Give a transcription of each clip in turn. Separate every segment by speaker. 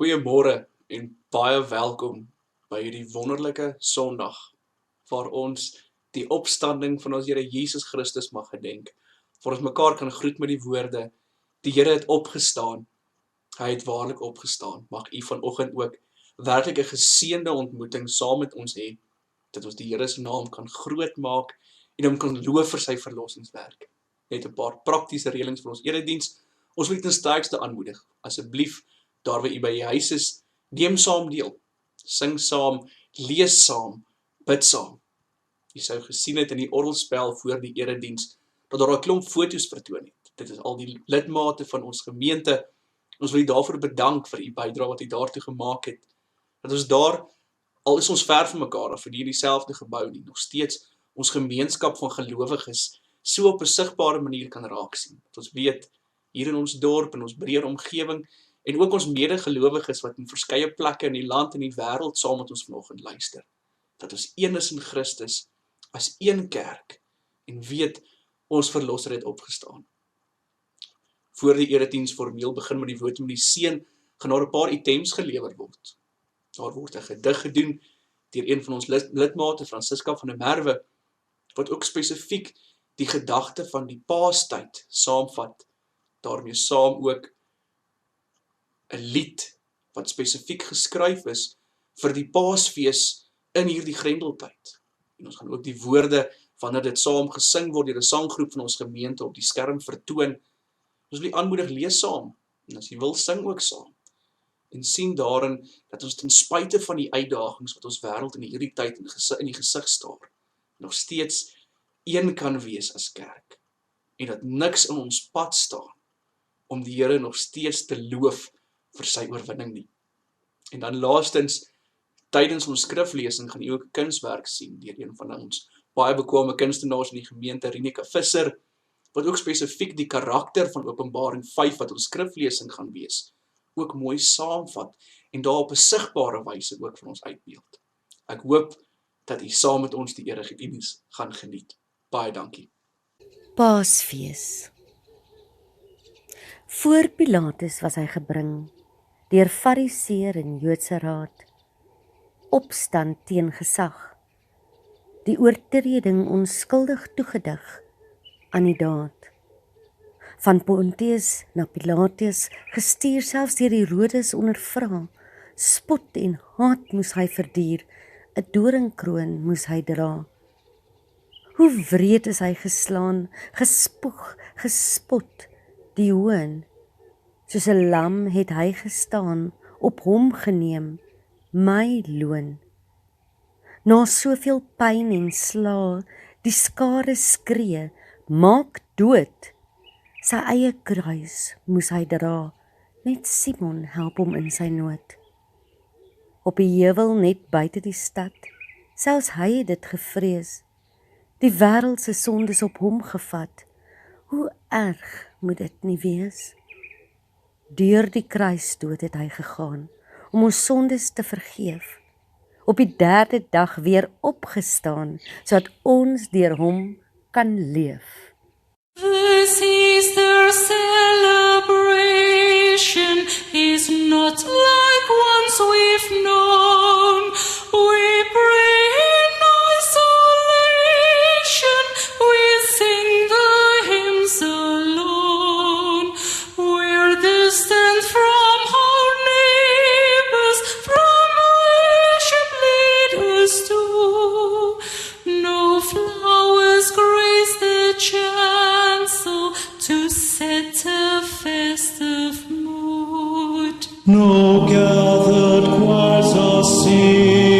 Speaker 1: Goeiemôre en baie welkom by hierdie wonderlike Sondag, waar ons die opstanding van ons Here Jesus Christus mag gedenk, waar ons mekaar kan groet met die woorde, die Here het opgestaan, hy het waarlik opgestaan. Mag u vanoggend ook werklik 'n geseënde ontmoeting saam met ons hê, dat ons die Here se naam kan groot maak en hom kan loof vir sy verlossingswerk. Net 'n paar praktiese reëlings vir ons erediens. Ons wil ten sterkste aanmoedig, asseblief, daar waar u by die huis is, neem saam deel, sing saam, lees saam, bid saam. Jy sou gesien het in die orgelspel voor die erediens, dat daar 'n klomp foto's vertoon het. Dit is al die lidmate van ons gemeente. Ons wil u daarvoor bedank vir u bydrae wat u daartoe gemaak het. Dat ons daar, al is ons ver van mekaar af, in dieselfde gebou nie, nog steeds ons gemeenskap van gelowiges so op 'n sigbare manier kan raak sien. Dat ons weet, hier in ons dorp, in ons breër omgewing, en ook ons medegelowiges wat in verskeie plekke in die land en die wêreld saam met ons vanoggend luister, dat ons een is in Christus, as een kerk, en weet, ons Verlosser het opgestaan. Voor die erediens formeel begin met die woord met die seën, gaan daar 'n paar items gelewer word. Daar word 'n gedig gedoen deur een van ons lidmate, Francisca van der Merwe, wat ook spesifiek die gedagte van die Paastyd saamvat, daarmee saam ook 'n lied wat spesifiek geskryf is vir die Paasfees in hierdie Grendeltyd. En ons gaan ook die woorde, wanneer dit saam gesing word deur 'n sanggroep van ons gemeente op die skerm vertoon. Ons wil u aanmoedig, lees saam, en as jy wil, sing ook saam. En sien daarin dat ons ten spyte van die uitdagings wat ons wêreld in hierdie tyd in die gesig staar, nog steeds een kan wees as kerk. En dat niks in ons pad staan om die Here nog steeds te loof vir sy oorwinning nie. En dan laastens, tydens ons skriflesing gaan u ook 'n kunswerk sien deur een van ons baie bekwame kunstenaars in die gemeente, Rinika Visser, wat ook spesifiek die karakter van Openbaring 5 wat ons skriflesing gaan wees, ook mooi saamvat en daar op 'n sigbare wyse ook vir ons uitbeeld. Ek hoop dat u saam met ons die erediens gaan geniet. Baie dankie.
Speaker 2: Paasfees. Voor Pilatus was hy gebring, deur Fariseër en Joodse raad, opstand teen gesag, die oortreding onskuldig toegedig aan die daad. Van Pontius na Pilatus, gestuur selfs deur Herodes ondervra, spot en haat moes hy verduur, 'n doringkroon moes hy dra. Hoe wreed is hy geslaan, gespoeg, gespot, die hoon, soos 'n lam het hy gestaan, op hom geneem, my loon. Na soveel pyn en sla, die skare skree, maak dood. Sy eie kruis moes hy dra, net Simon help hom in sy nood. Op die heuwel net buite die stad, selfs hy het dit gevrees. Die wêreld se sondes op hom gevat, hoe erg moet dit nie wees? Deur die kruisdood het hy gegaan, om ons sondes te vergeef. Op die 3de dag weer opgestaan, sodat ons deur hom kan leef.
Speaker 3: This Easter celebration is not like ones we've known. We pray in isolation, we sing the hymns alone. We're distant from our neighbors, from worship leaders too. No flowers grace the chancel to set a festive mood.
Speaker 4: No gathered choirs are singing.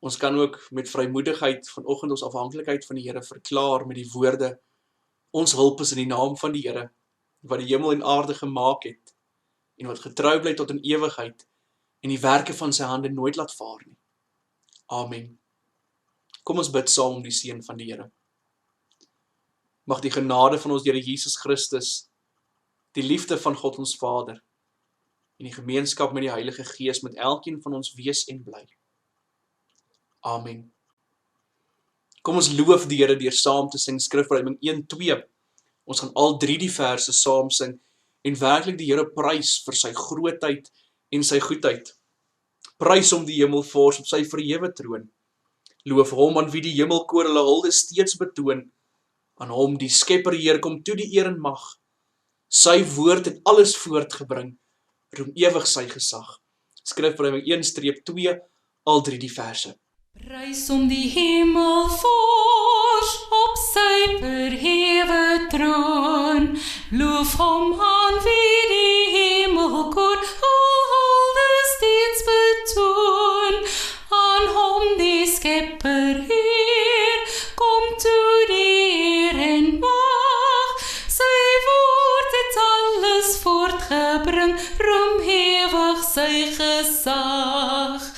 Speaker 1: Ons kan ook met vrymoedigheid vanoggend ons afhanklikheid van die Here verklaar met die woorde: ons hulp is in die naam van die Here, wat die hemel en aarde gemaak het, en wat getrou bly tot in ewigheid, en die werke van sy hande nooit laat vaar nie. Amen. Kom ons bid saam om die seën van die Here. Mag die genade van ons Here Jesus Christus, die liefde van God ons Vader, en die gemeenskap met die Heilige Gees met elkeen van ons wees en bly. Amen. Kom ons loof die Here deur saam te sing Skrifruiming 1:2. Ons gaan al 3 die verse saam sing en werklik die Here prys vir sy grootheid en sy goedheid. Prys hom die hemelvors op sy verhewe troon. Loof hom aan wie die hemelkoor hulle hulde steeds betoon. Aan hom die Skepper Heer kom toe die eer en mag. Sy woord het alles voortgebring. Roem ewig sy gesag. Skrifruiming 1:2, al 3 die verse.
Speaker 3: Prys om die hemelvors op sy verhewe troon. Loof hom aan wie die hemelkoor hulde steeds betoon. Aan hom die Skepper Heer kom toe die eer en mag. Sy woord het alles voortgebring, roem ewig sy gesag.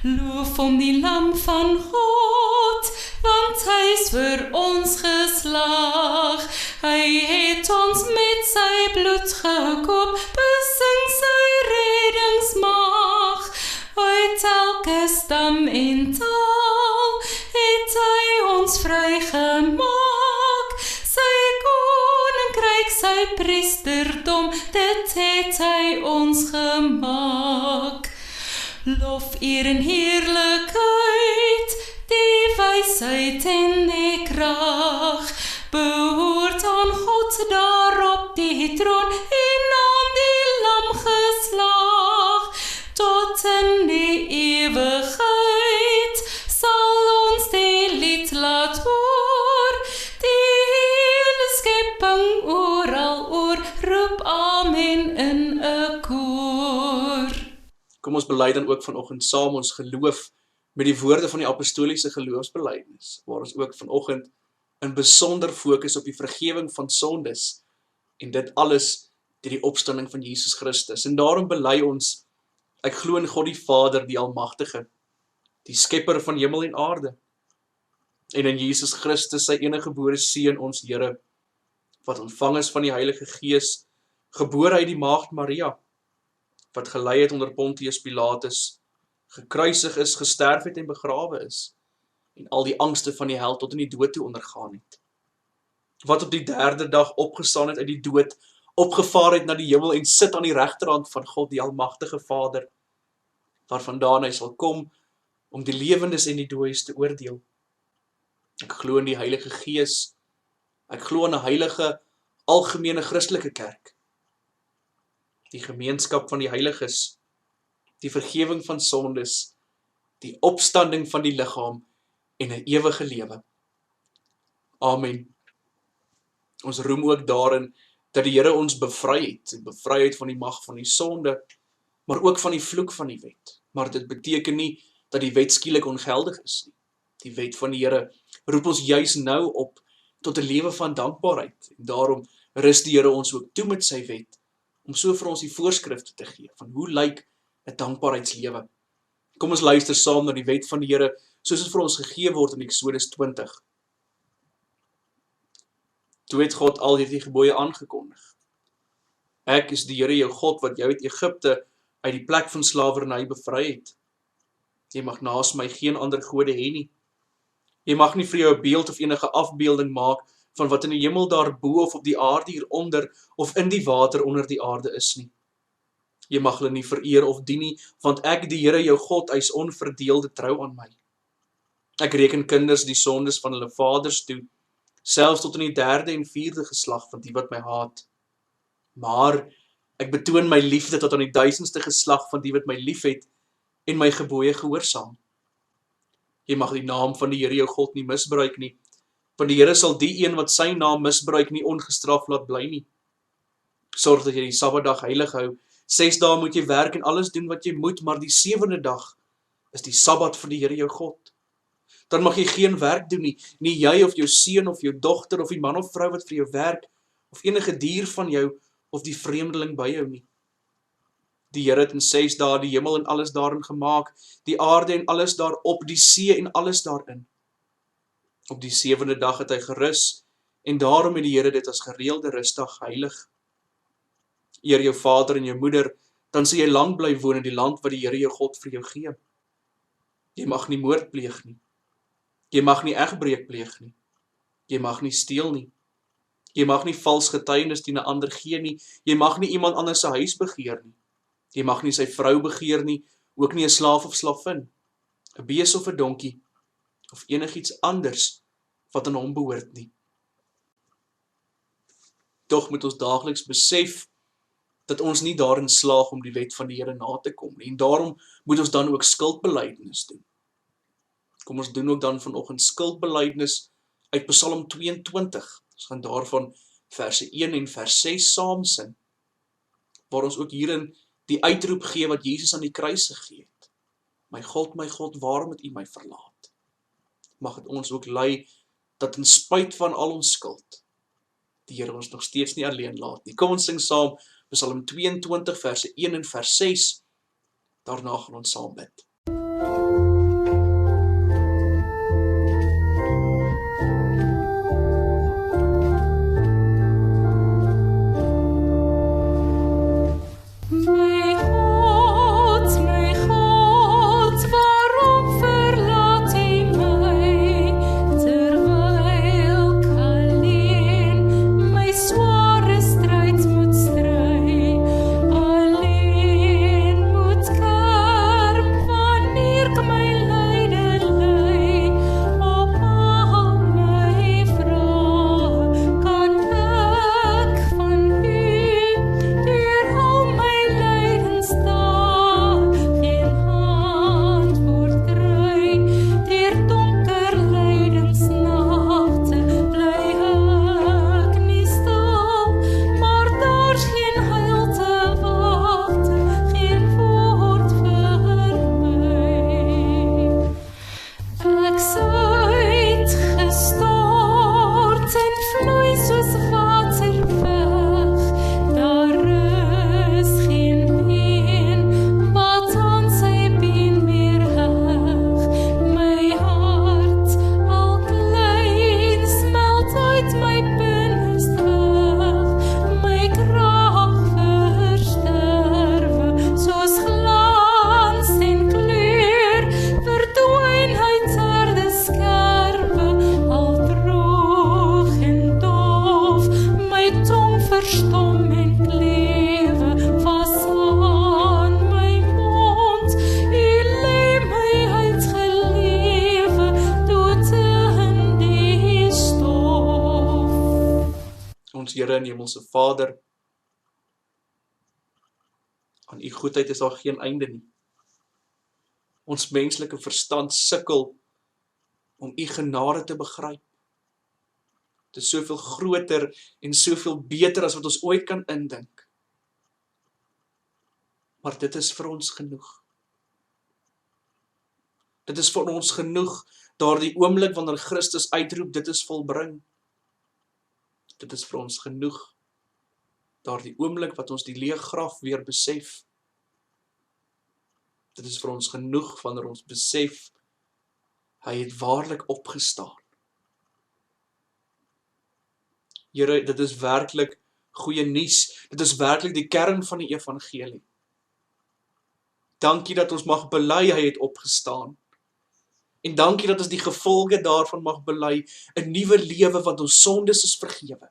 Speaker 3: Loof om die Lam van God, want hy is vir ons geslag. Hy het ons met sy bloed gekoop, besing sy reddingsmag. Uit elke stam en taal het hy ons vrygemaak. Sy koninkryk, sy priesterdom, dit het hy ons gemaak. Lof, eer en heerlikheid, die wysheid en die krag, behoort aan God daar op die troon en aan die Lam geslag. Tot in die ewigheid sal ons die lied laat hoor, die hele skepping oral oor, roep amen in 'n koor.
Speaker 1: Kom ons bely dan ook vanoggend saam ons geloof met die woorde van die apostoliese geloofsbelijdenis, waar ons ook vanoggend in besonder fokus op die vergewing van sondes en dit alles deur die opstanding van Jesus Christus. En daarom bely ons: ek glo in God die Vader, die Almagtige, die Skepper van hemel en aarde, en in Jesus Christus, sy eniggebore Seun, ons Here, wat ontvang is van die Heilige Gees, gebore uit die maagd Maria, wat gelei het onder Pontius Pilatus, gekruisig is, gesterf het en begrawe is, en al die angste van die hel tot in die dood toe ondergaan het, wat op die 3de dag opgestaan het uit die dood, opgevaar het na die hemel en sit aan die regterhand van God die Almagtige Vader, waarvandaan hy sal kom om die lewendes en die dooies te oordeel. Ek glo in die Heilige Gees, ek glo in 'n heilige, algemene Christelike kerk, die gemeenskap van die heiliges, die vergewing van sondes, die opstanding van die liggaam en 'n ewige lewe. Amen. Ons roem ook daarin dat die Here ons bevry het van die mag van die sonde, maar ook van die vloek van die wet. Maar dit beteken nie dat die wet skielik ongeldig is nie. Die wet van die Here roep ons juis nou op tot 'n lewe van dankbaarheid. En daarom rus die Here ons ook toe met sy wet, om so vir ons die voorskrifte te gee van hoe lyk 'n dankbaarheidslewe. Kom ons luister saam na die wet van die Here, soos dit vir ons gegee word in Eksodus 20. Toe het God al hierdie gebooie aangekondig. Ek is die Here jou God, wat jou uit Egipte, uit die plek van slawerny bevry het. Jy mag naas my geen ander gode hê nie. Jy mag nie vir jou 'n beeld of enige afbeelding maak van wat in die hemel daarbo of op die aarde hieronder of in die water onder die aarde is nie. Jy mag hulle nie vereer of dien nie, want ek, die Here jou God, is onverdeelde trou aan my. Ek reken kinders die sondes van hulle vaders toe, selfs tot in die 3de en 4de geslag van die wat my haat. Maar ek betoon my liefde tot aan die 1000ste geslag van die wat my liefhet en my gebooie gehoorsaam. Jy mag die naam van die Here jou God nie misbruik nie, want die Here sal die een wat sy naam misbruik nie ongestraf laat bly nie. Sorg dat jy die Sabbatdag heilig hou. 6 dae moet jy werk en alles doen wat jy moet, maar die 7de dag is die Sabbat vir die Here jou God. Dan mag jy geen werk doen nie, nie jy of jou seun of jou dogter of die man of vrou wat vir jou werk, of enige dier van jou of die vreemdeling by jou nie. Die Here het in 6 dae die hemel en alles daarin gemaak, die aarde en alles daarop, die see en alles daarin. Op die 7de dag het hy gerus, en daarom het die Here dit as gereelde rusdag heilig. Eer jou vader en jou moeder, dan sal jy lang bly woon in die land wat die Here jou God vir jou gee. Jy mag nie moord pleeg nie. Jy mag nie egbreek pleeg nie. Jy mag nie steel nie. Jy mag nie vals getuienis teen 'n ander gee nie. Jy mag nie iemand anders se huis begeer nie. Jy mag nie sy vrou begeer nie, ook nie 'n slaaf of slavin, 'n bees of 'n donkie, of enigiets anders wat aan hom behoort nie. Tog moet ons daagliks besef dat ons nie daarin slaag om die wet van die Here na te kom nie, en daarom moet ons dan ook skuldbelydenis doen. Kom ons doen ook dan vanoggend skuldbelydenis uit Psalm 22. Ons gaan daarvan verse 1 en vers 6 saam sing, waar ons ook hierin die uitroep gee wat Jesus aan die kruis gegee het. My God, waarom het U my verlaat? Mag het ons ook lei dat in spyt van al ons skuld, die Here ons nog steeds nie alleen laat nie. Kom ons sing saam Psalm 22 verse 1 en vers 6. Daarna gaan ons saam bid. Here en Hemelse Vader, aan U goedheid is daar geen einde nie. Ons menslike verstand sukkel om U genade te begryp. Dit is soveel groter en soveel beter as wat ons ooit kan indink. Maar dit is vir ons genoeg. Dit is vir ons genoeg, daardie oomblik wanneer Christus uitroep, dit is volbring. Dit is vir ons genoeg, daardie oomblik wat ons die leë graf weer besef. Dit is vir ons genoeg wanneer ons besef, hy het waarlik opgestaan. Here, dit is werklik goeie nuus, dit is werklik die kern van die evangelie. Dankie dat ons mag bely, hy het opgestaan. En dankie dat ons die gevolge daarvan mag bely, 'n nuwe lewe wat ons sondes is vergewe.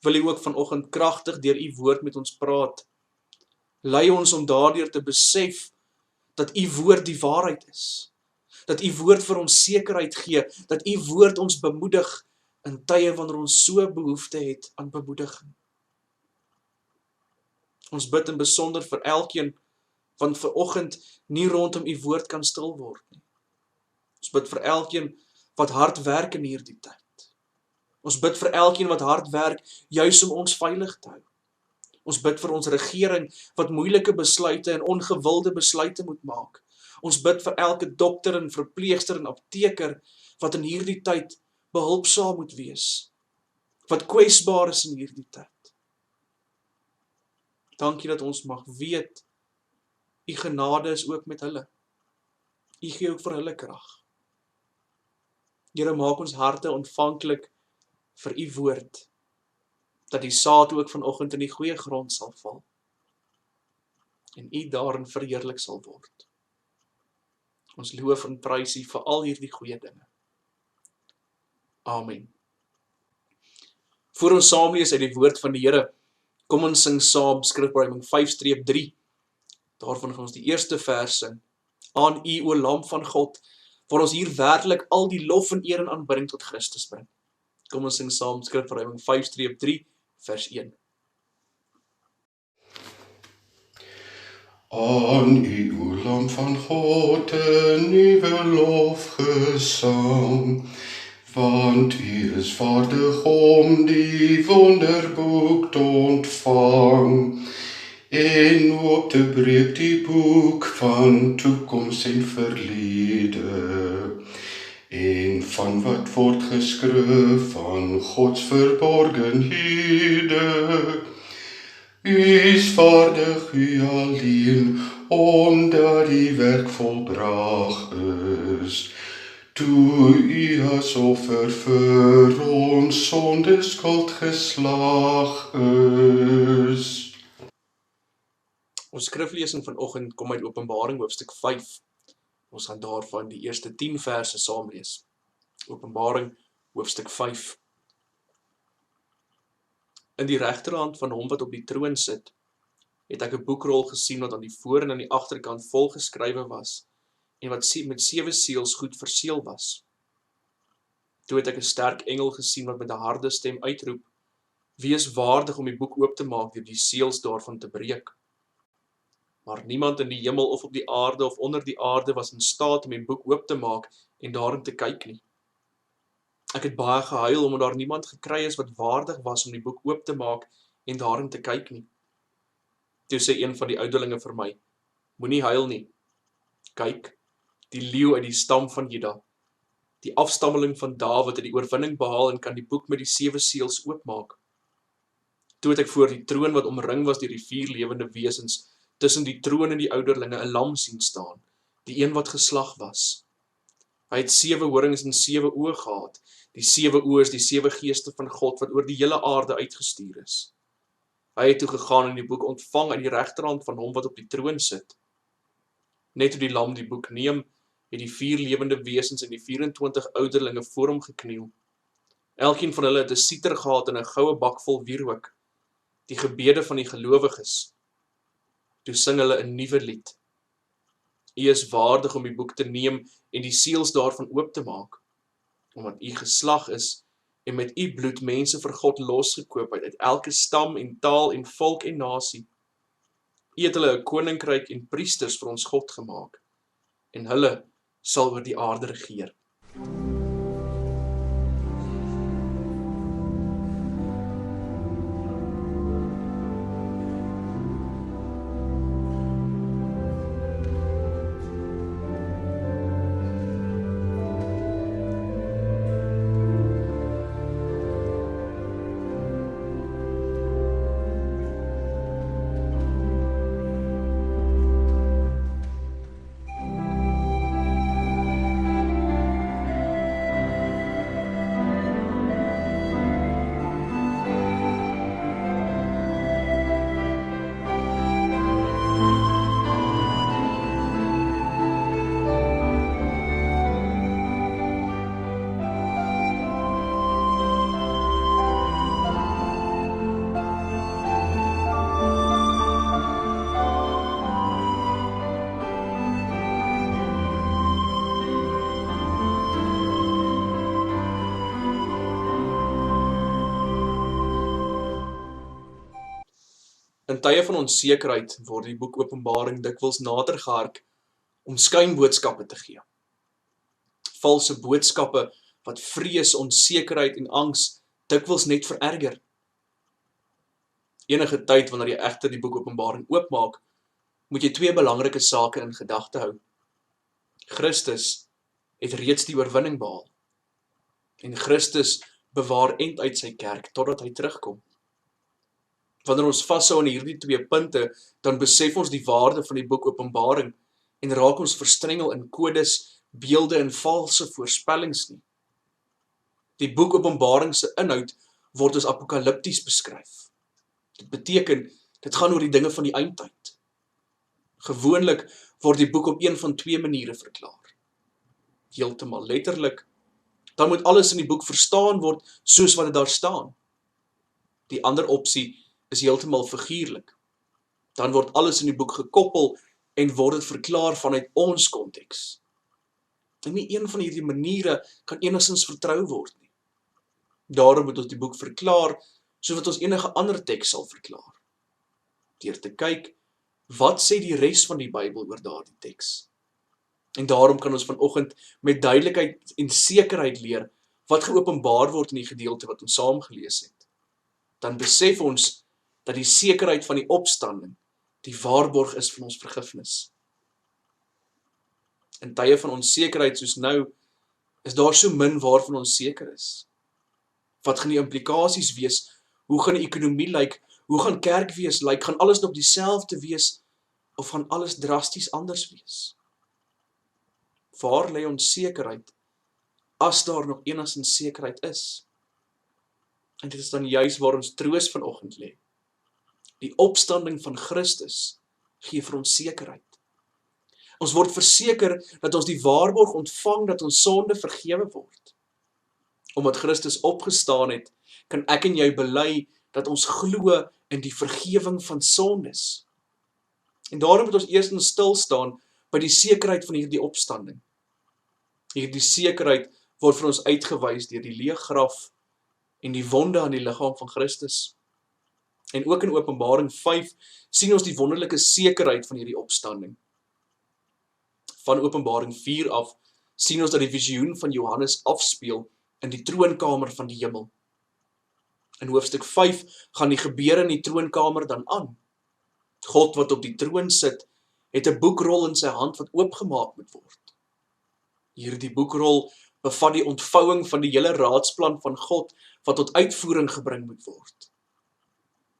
Speaker 1: Wil U ook vanoggend kragtig deur U woord met ons praat. Lei ons om daardeur te besef dat U woord die waarheid is. Dat U woord vir ons sekerheid gee, dat U woord ons bemoedig in tye wanneer ons so behoefte het aan bemoediging. Ons bid in besonder vir elkeen want vanoggend nie rondom U woord kan stil word nie. Ons bid vir elkeen wat hard werk in hierdie tyd. Ons bid vir elkeen wat hard werk, juis om ons veilig te hou. Ons bid vir ons regering wat moeilike besluite en ongewilde besluite moet maak. Ons bid vir elke dokter en verpleegster en apteker wat in hierdie tyd behulpsaam moet wees, wat kwesbaar is in hierdie tyd. Dankie dat ons mag weet, U genade is ook met hulle. U gee ook vir hulle krag. Here, maak ons harte ontvanklik vir U woord, dat die saad ook vanoggend in die goeie grond sal val, en U daarin verheerlik sal word. Ons loof en prys U vir al hierdie goeie dinge. Amen. Voor ons saam lees uit die woord van die Here, kom ons sing saam Skrifberuiming 5-3. Daarvan gaan ons die eerste vers sing. Aan U, o Lam van God, waar ons hier werklik al die lof en eer en aanbidding tot Christus bring. Kom ons sing saam Skrifberuiming 5-3, vers 1.
Speaker 4: Aan U, o Lam van God, 'n nuwe lofgesang, want U is vaardig om die wonderboek te ontvang, en oop te breek die boek van toekoms en verlede, en van wat word geskryf van Gods verborgenhede. U is vaardig, U alleen, omdat die werk volbracht is, toe U as offer vir ons sonde skuld geslaag is.
Speaker 1: Ons skriflesing vanoggend kom uit Openbaring hoofstuk 5. Ons gaan daarvan die eerste 10 verse saam lees. Openbaring hoofstuk 5. In die regterhand van hom wat op die troon sit, het ek 'n boekrol gesien wat aan die voor en aan die agterkant vol geskrywe was, en wat met 7 seels goed verseël was. Toe het ek 'n sterk engel gesien wat met 'n harde stem uitroep: Wie is waardig om die boek oop te maak deur die seels daarvan te breek? Maar niemand in die hemel of op die aarde of onder die aarde was in staat om die boek oop te maak en daarin te kyk nie. Ek het baie gehuil omdat daar niemand gekry is wat waardig was om die boek oop te maak en daarin te kyk nie. Toe sê een van die ouderlinge vir my: Moenie huil nie. Kyk, die leeu uit die stam van Juda, die afstammeling van Dawid, het die oorwinning behaal en kan die boek met die 7 seels oopmaak. Toe het ek voor die troon wat omring was deur die 4 lewende wesens, tussen die troon en die ouderlinge 'n lam sien staan, die een wat geslag was. Hy het 7 horings en 7 oë gehad. Die 7 oë is die 7 geeste van God wat oor die hele aarde uitgestuur is. Hy het toe gegaan en die boek ontvang uit die regterhand van hom wat op die troon sit. Net toe die lam die boek neem, het die 4 lewende wesens en die 24 ouderlinge voor hom gekniel. Elkeen van hulle het 'n siter gehad en 'n goue bak vol wierook, die gebede van die gelowiges. Toe sing hulle 'n nuwe lied. U is waardig om die boek te neem en die seels daarvan oop te maak, omdat U geslag is en met U bloed mense vir God losgekoop uit elke stam en taal en volk en nasie. U het hulle 'n koninkryk en priesters vir ons God gemaak, en hulle sal oor die aarde regeer. In tye van onsekerheid word die boek Openbaring dikwels nader gehark om skynboodskappe te gee. Valse boodskappe wat vrees, onsekerheid en angs dikwels net vererger. Enige tyd wanneer jy egter die boek Openbaring oopmaak, moet jy 2 belangrike sake in gedagte hou. Christus het reeds die oorwinning behaal. En Christus bewaar end uit sy kerk totdat hy terugkom. Wanneer ons vashou aan hierdie 2 punte, dan besef ons die waarde van die boek Openbaring en raak ons verstrengel in kodes, beelde en valse voorspellings nie. Die boek Openbaring se inhoud word as apokalipties beskryf. Dit beteken, dit gaan oor die dinge van die eindtyd. Gewoonlik word die boek op een van 2 maniere verklaar. Heeltemal letterlik, dan moet alles in die boek verstaan word soos wat dit daar staan. Die ander opsie is heeltemal figuurlik. Dan word alles in die boek gekoppel en word dit verklaar vanuit ons konteks. En nie een van hierdie maniere kan enigstens vertrou word nie. Daarom moet ons die boek verklaar soos wat ons enige ander teks sal verklaar. Deur te kyk, wat sê die res van die Bybel oor daardie teks? En daarom kan ons vanoggend met duidelikheid en sekerheid leer wat geopenbaar word in die gedeelte wat ons saam gelees het. Dan besef ons dat die sekerheid van die opstanding die waarborg is van ons vergifnis. In tye van onsekerheid soos nou, is daar so min waarvan ons seker is. Wat gaan die implikasies wees? Hoe gaan die ekonomie lyk? Hoe gaan kerk wees lyk? Gaan alles nog dieselfde wees? Of gaan alles drasties anders wees? Waar lê ons sekerheid, as daar nog enigstens sekerheid is? En dit is dan juis waar ons troos vanoggend lê. Die opstanding van Christus gee vir ons sekerheid. Ons word verseker dat ons die waarborg ontvang dat ons sonde vergewe word. Omdat Christus opgestaan het, kan ek en jy bely dat ons glo in die vergewing van sondes. En daarom moet ons eers stil staan by die sekerheid van hierdie opstanding. Hierdie sekerheid word vir ons uitgewys deur die leë graf en die wonde aan die liggaam van Christus. En ook in Openbaring 5 sien ons die wonderlike sekerheid van hierdie opstanding. Van Openbaring 4 af sien ons dat die visioen van Johannes afspeel in die troonkamer van die hemel. In hoofstuk 5 gaan die gebeure in die troonkamer dan aan. God wat op die troon sit, het 'n boekrol in sy hand wat oopgemaak moet word. Hierdie boekrol bevat die ontvouing van die hele raadsplan van God wat tot uitvoering gebring moet word.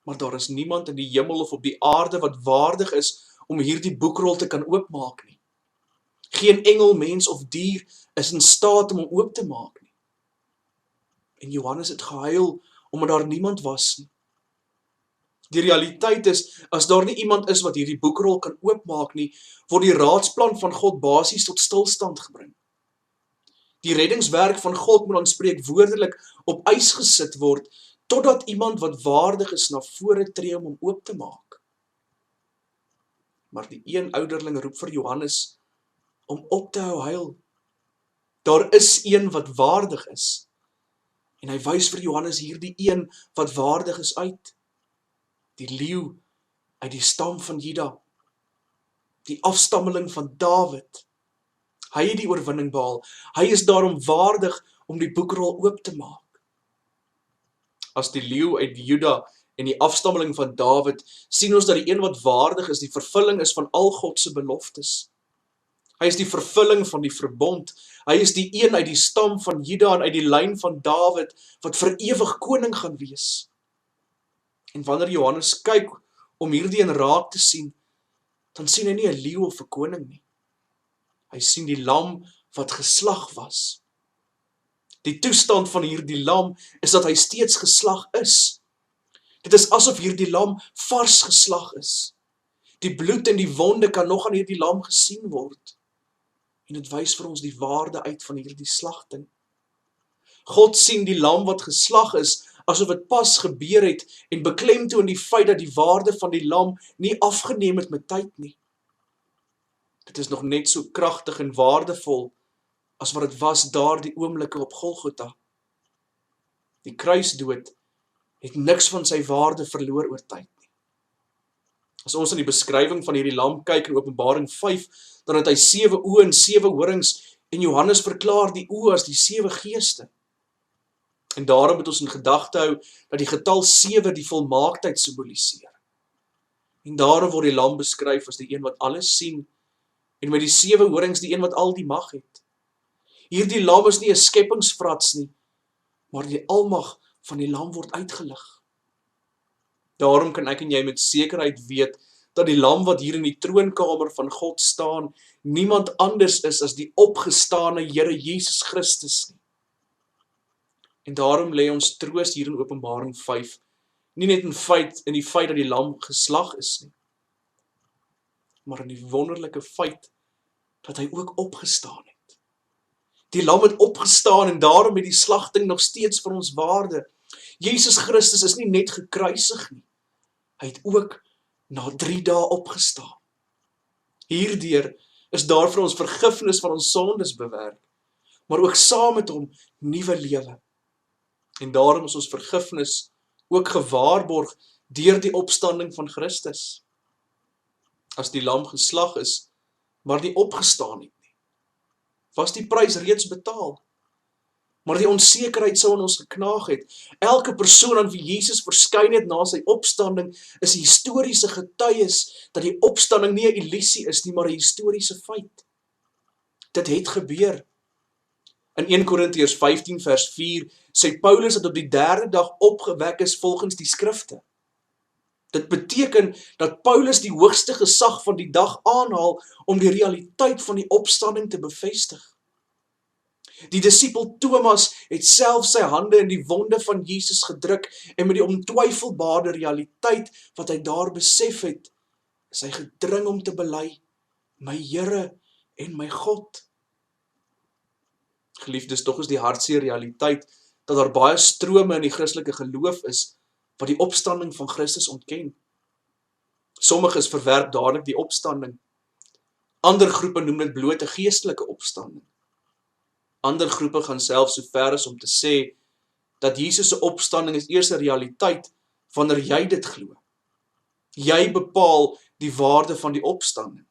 Speaker 1: Maar daar is niemand in die hemel of op die aarde wat waardig is om hierdie boekrol te kan oopmaak nie. Geen engel, mens of dier is in staat om hom oop te maak nie. En Johannes het gehuil omdat daar niemand was nie. Die realiteit is, as daar nie iemand is wat hierdie boekrol kan oopmaak nie, word die raadsplan van God basies tot stilstand gebring. Die reddingswerk van God moet dan spreekwoordelik op ys gesit word, totdat iemand wat waardig is na vore tree om hom oop te maak. Maar die een ouderling roep vir Johannes om op te hou huil. Daar is een wat waardig is. En hy wys vir Johannes hierdie een wat waardig is uit. Die leeu uit die stam van Juda. Die afstammeling van Dawid. Hy het die oorwinning behaal. Hy is daarom waardig om die boekrol oop te maak. As die leeu uit Juda en die afstammeling van Dawid, sien ons dat die een wat waardig is, die vervulling is van al God se beloftes. Hy is die vervulling van die verbond. Hy is die een uit die stam van Juda en uit die lyn van Dawid, wat vir ewig koning gaan wees. En wanneer Johannes kyk om hierdie een raak te sien, dan sien hy nie 'n leeu of 'n koning nie. Hy sien die lam wat geslag was. Die toestand van hierdie lam is dat hy steeds geslag is. Dit is asof hierdie lam vars geslag is. Die bloed en die wonde kan nog aan hierdie lam gesien word. En dit wys vir ons die waarde uit van hierdie slagting. God sien die lam wat geslag is, asof dit pas gebeur het, en beklemtoon die feit dat die waarde van die lam nie afgeneem het met tyd nie. Dit is nog net so kragtig en waardevol as wat dit was daar die oomblikke op Golgotha. Die kruisdood het niks van sy waarde verloor oor tyd nie. As ons aan die beskrywing van hierdie lam kyk in Openbaring 5, dan het hy 7 oë en 7 horings, en Johannes verklaar die oë as die 7 geeste. En daarom moet ons in gedagte hou dat die getal 7 die volmaaktheid simboliseer. En daarom word die lam beskryf as die een wat alles sien en met die 7 horings die een wat al die mag het. Hierdie lam is nie 'n skepingsfrats nie, maar die almag van die lam word uitgelig. Daarom kan ek en jy met sekerheid weet, dat die lam wat hier in die troonkamer van God staan, niemand anders is as die opgestane Here Jesus Christus nie. En daarom lê ons troos hier in Openbaring 5, nie net in die feit dat die lam geslag is nie, maar in die wonderlike feit dat hy ook opgestaan het. Die lam het opgestaan en daarom het die slagting nog steeds vir ons waarde. Jesus Christus is nie net gekruisig nie, hy het ook na 3 dae opgestaan. Hierdeur is daar vir ons vergifnis van ons sondes bewerk, maar ook saam met hom nuwe lewe. En daarom is ons vergifnis ook gewaarborg deur die opstanding van Christus. As die lam geslag is, maar nie opgestaan het nie, was die prys reeds betaal. Maar die onsekerheid sou in ons geknaag het. Elke persoon aan wie Jesus verskyn het na sy opstanding, is 'n historiese getuies dat die opstanding nie 'n illusie is nie, maar 'n historiese feit. Dit het gebeur. In 1 Korintiërs 15 vers 4 sê Paulus dat op die 3de dag opgewek is volgens die skrifte. Dit beteken dat Paulus die hoogste gesag van die dag aanhaal om die realiteit van die opstanding te bevestig. Die disipel Thomas het self sy hande in die wonde van Jesus gedruk en met die ontwyfelbare realiteit wat hy daar besef het, is hy gedring om te bely, my Here en my God. Geliefdes, tog is die hartseer realiteit dat daar baie strome in die Christelike geloof is wat die opstanding van Christus ontken. Sommiges verwerp dadelik die opstanding. Ander groepe noem dit bloot 'n geestelike opstanding. Ander groepe gaan selfs so ver as om te sê dat Jesus se opstanding is eers 'n realiteit wanneer jy dit glo. Jy bepaal die waarde van die opstanding.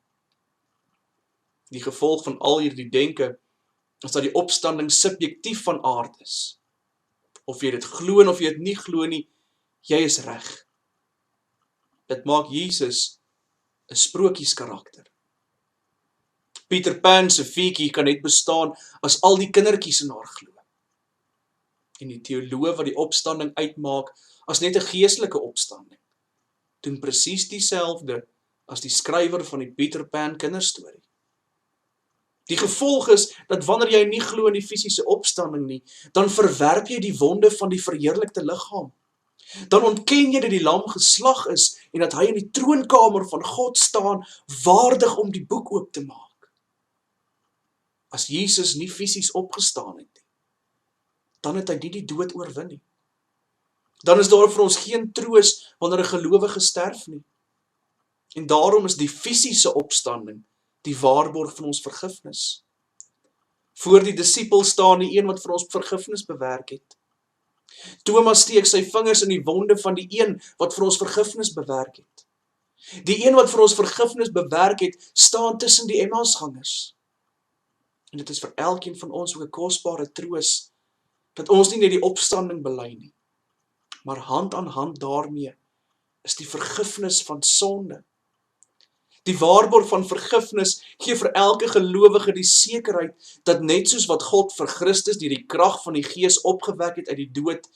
Speaker 1: Die gevolg van al hierdie denke is dat die opstanding subjektief van aard is. Of jy dit glo en of jy dit nie glo nie, jy is reg. Dit maak Jesus 'n sprookies-karakter. Peter Pan se fietjie kan net bestaan as al die kindertjies in haar glo. En die teoloog wat die opstanding uitmaak as net 'n geestelike opstanding, doen presies dieselfde as die skrywer van die Peter Pan kinderstorie. Die gevolg is dat wanneer jy nie glo in die fisiese opstanding nie, dan verwerp jy die wonde van die verheerlikte liggaam. Dan ontken jy dat die lam geslag is en dat hy in die troonkamer van God staan, waardig om die boek oop te maak. As Jesus nie fisies opgestaan het nie, dan het hy nie die dood oorwin nie. Dan is daar vir ons geen troos wanneer 'n gelowige sterf nie. En daarom is die fisiese opstanding die waarborg van ons vergifnis. Voor die disipels staan die een wat vir ons vergifnis bewerk het. Thomas steek sy vingers in die wonde van die een wat vir ons vergifnis bewerk het. Die een wat vir ons vergifnis bewerk het, staan tussen die Emmausgangers. En dit is vir elkeen van ons ook 'n kosbare troos, dat ons nie net die opstanding bely nie, maar hand aan hand daarmee is die vergifnis van sonde. Die waarborg van vergifnis gee vir elke gelowige die sekerheid dat net soos wat God vir Christus deur die krag van die Gees opgewek het uit die dood,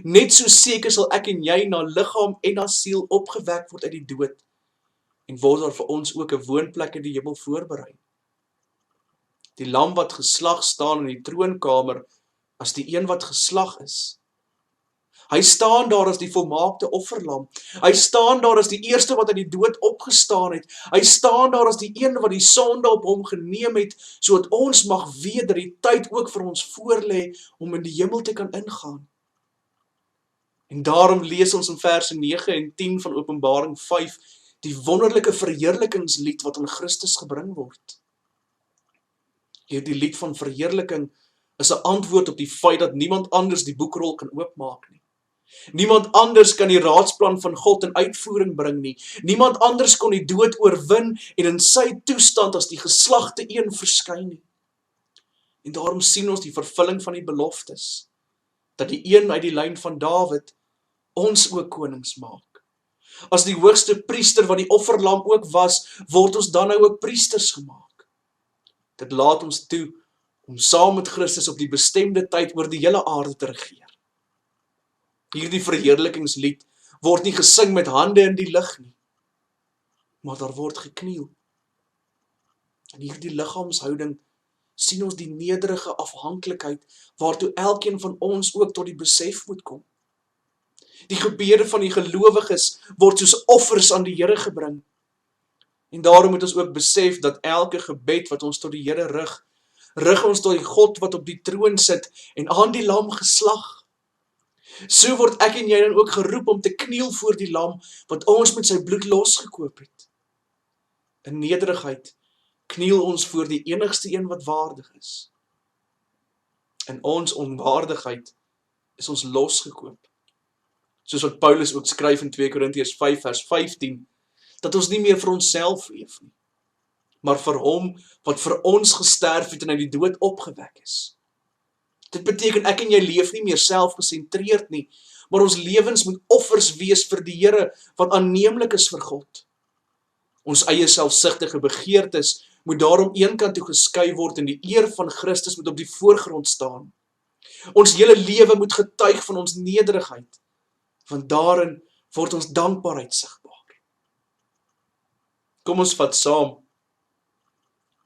Speaker 1: net so seker sal ek en jy na liggaam en na siel opgewek word uit die dood, en word daar vir ons ook 'n woonplek in die hemel voorberei. Die lam wat geslag staan in die troonkamer as die een wat geslag is. Hy staan daar as die volmaakte offerlam. Hy staan daar as die eerste wat uit die dood opgestaan het. Hy staan daar as die een wat die sonde op hom geneem het, sodat ons mag weet dat die tyd ook vir ons voorlê om in die hemel te kan ingaan. En daarom lees ons in verse 9 en 10 van Openbaring 5 die wonderlike verheerlikingslied wat aan Christus gebring word. Hierdie lied van verheerliking is 'n antwoord op die feit dat niemand anders die boekrol kan oopmaak nie. Niemand anders kan die raadsplan van God in uitvoering bring nie. Niemand anders kon die dood oorwin en in sy toestand as die geslagte een verskyn nie. En daarom sien ons die vervulling van die beloftes, dat die een uit die lyn van Dawid ons ook konings maak. As die hoogste priester wat die offerlam ook was, word ons dan nou ook priesters gemaak. Dit laat ons toe om saam met Christus op die bestemde tyd oor die hele aarde te regeer. Hierdie verheerlikingslied word nie gesing met hande in die lug nie, maar daar word gekniel. In hierdie liggaamshouding sien ons die nederige afhanklikheid waartoe elkeen van ons ook tot die besef moet kom. Die gebede van die gelowiges word soos offers aan die Here gebring. En daarom moet ons ook besef dat elke gebed wat ons tot die Here rig ons tot die God wat op die troon sit en aan die lam geslag. So word ek en jy dan ook geroep om te kniel voor die lam wat ons met sy bloed losgekoop het. In nederigheid kniel ons voor die enigste een wat waardig is. In ons onwaardigheid is ons losgekoop. Soos wat Paulus ook skryf in 2 Korintiërs 5 vers 15, dat ons nie meer vir onsself leef nie, maar vir hom wat vir ons gesterf het en uit die dood opgewek is. Dit beteken ek en jy leef nie meer selfgesentreerd nie, maar ons lewens moet offers wees vir die Here wat aanneemlik is vir God. Ons eie selfsugtige begeertes moet daarom eenkant toe geskui word en die eer van Christus moet op die voorgrond staan. Ons hele lewe moet getuig van ons nederigheid, want daarin word ons dankbaarheid sigbaar. Kom ons vat saam.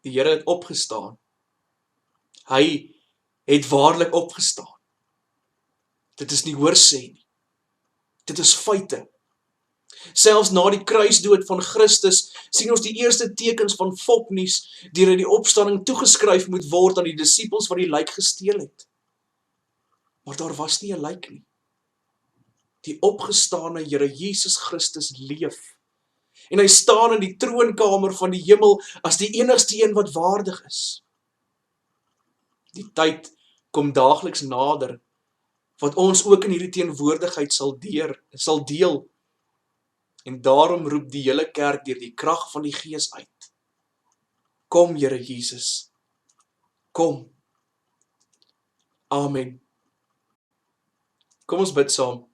Speaker 1: Die Here het opgestaan. Hy het waarlik opgestaan. Dit is nie hoorsê nie. Dit is feite. Selfs na die kruisdood van Christus sien ons die eerste tekens van fopnuus deur in die opstanding toegeskryf moet word aan die disippels wat die lijk gesteel het. Maar daar was nie 'n lijk nie. Die opgestane Here Jesus Christus leef. En hy staan in die troonkamer van die hemel as die enigste een wat waardig is. Die tyd kom daagliks nader, wat ons ook in hierdie teenwoordigheid sal deel. En daarom roep die hele kerk deur die krag van die Gees uit. Kom, Here Jesus, kom. Amen. Kom ons bid saam.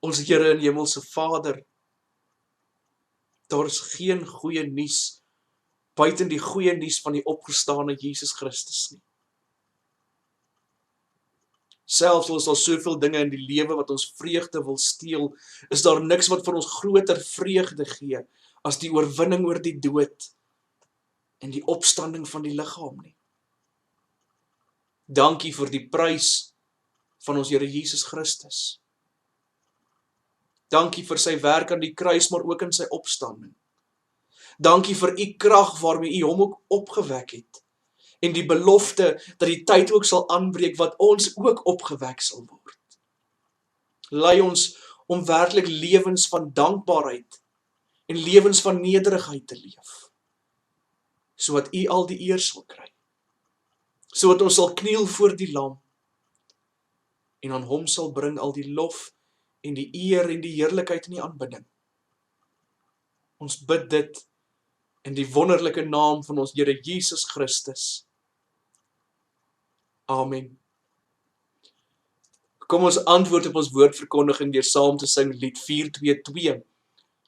Speaker 1: Ons Here en Hemelse Vader, daar is geen goeie nuus buiten die goeie nuus van die opgestane Jesus Christus nie. Selfs al is daar soveel dinge in die lewe wat ons vreugde wil steel, is daar niks wat vir ons groter vreugde gee as die oorwinning oor die dood en die opstanding van die liggaam nie. Dankie vir die prys van ons Here Jesus Christus. Dankie vir sy werk aan die kruis, maar ook in sy opstanding. Dankie vir u krag waarmee u hom ook opgewek het. En die belofte dat die tyd ook sal aanbreek wat ons ook opgewek sal word. Lei ons om werklik lewens van dankbaarheid en lewens van nederigheid te leef. Sodat u al die eer sal kry. Sodat ons sal kniel voor die lam en aan hom sal bring al die lof en die eer en die heerlikheid en die aanbidding. Ons bid dit in die wonderlike naam van ons Here Jesus Christus. Amen. Kom ons antwoord op ons woordverkondiging deur saam te sing lied 422.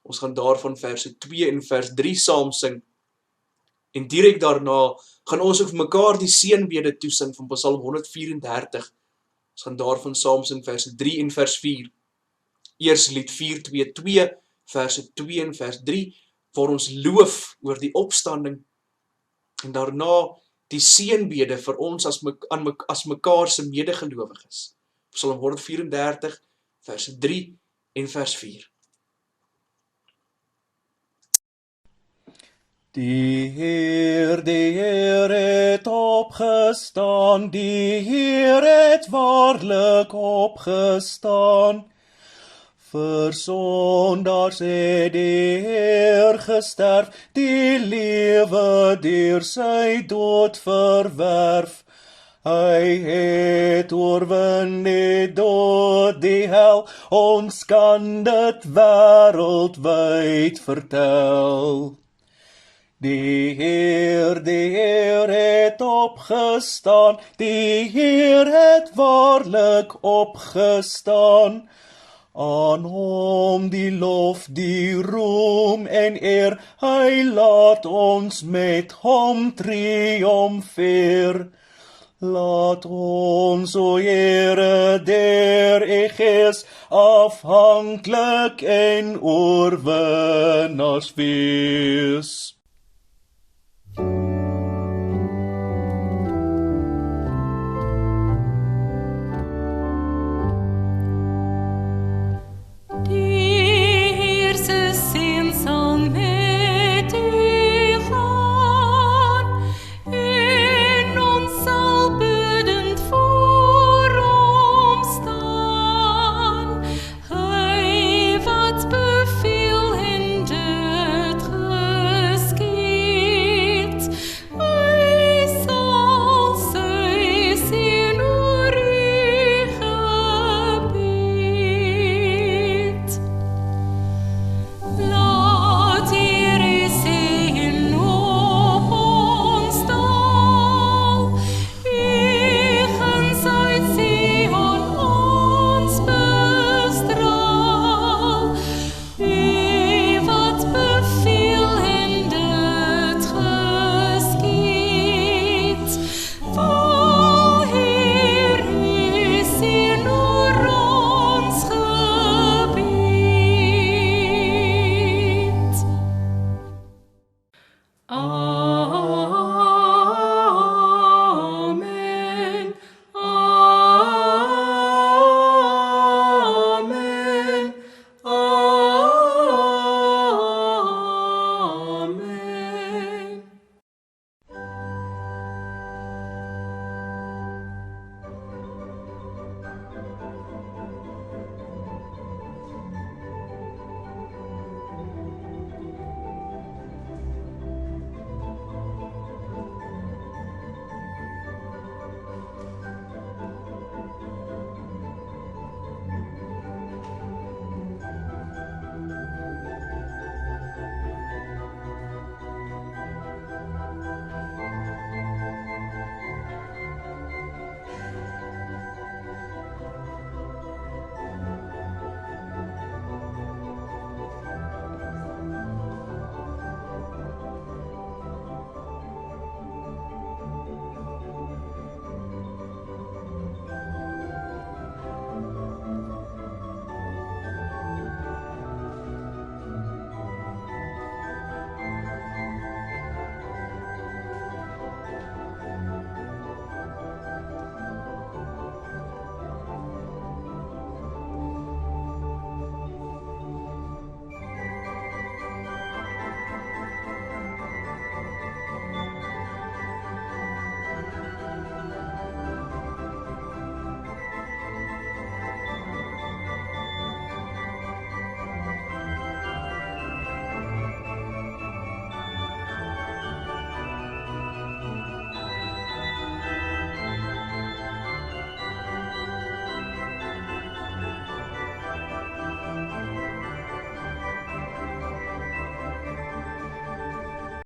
Speaker 1: Ons gaan daarvan verse 2 en vers 3 saam sing. En direk daarna gaan ons ook vir mekaar die seënbede toesing van Psalm 134. Ons gaan daarvan saam sing verse 3 en vers 4. Eers lied 422, verse 2 en vers 3, waar ons loof oor die opstanding, en daarna die seënbede vir ons as mekaar se medegelowiges. Psalm 134, verse 3 en vers 4.
Speaker 5: Die Heer het opgestaan, die Heer het waarlik opgestaan. Vir sondaars het die Heer gesterf, die lewe deur sy dood verwerf. Hy het oorwin die dood, die hel, ons kan dit wêreldwyd vertel. Die Heer het opgestaan, die Heer het waarlik opgestaan. Aan hom die lof, die roem en eer, hy laat ons met hom triomfeer. Laat ons, o Here, der U Gees, afhanklik en oorwinnaars wees.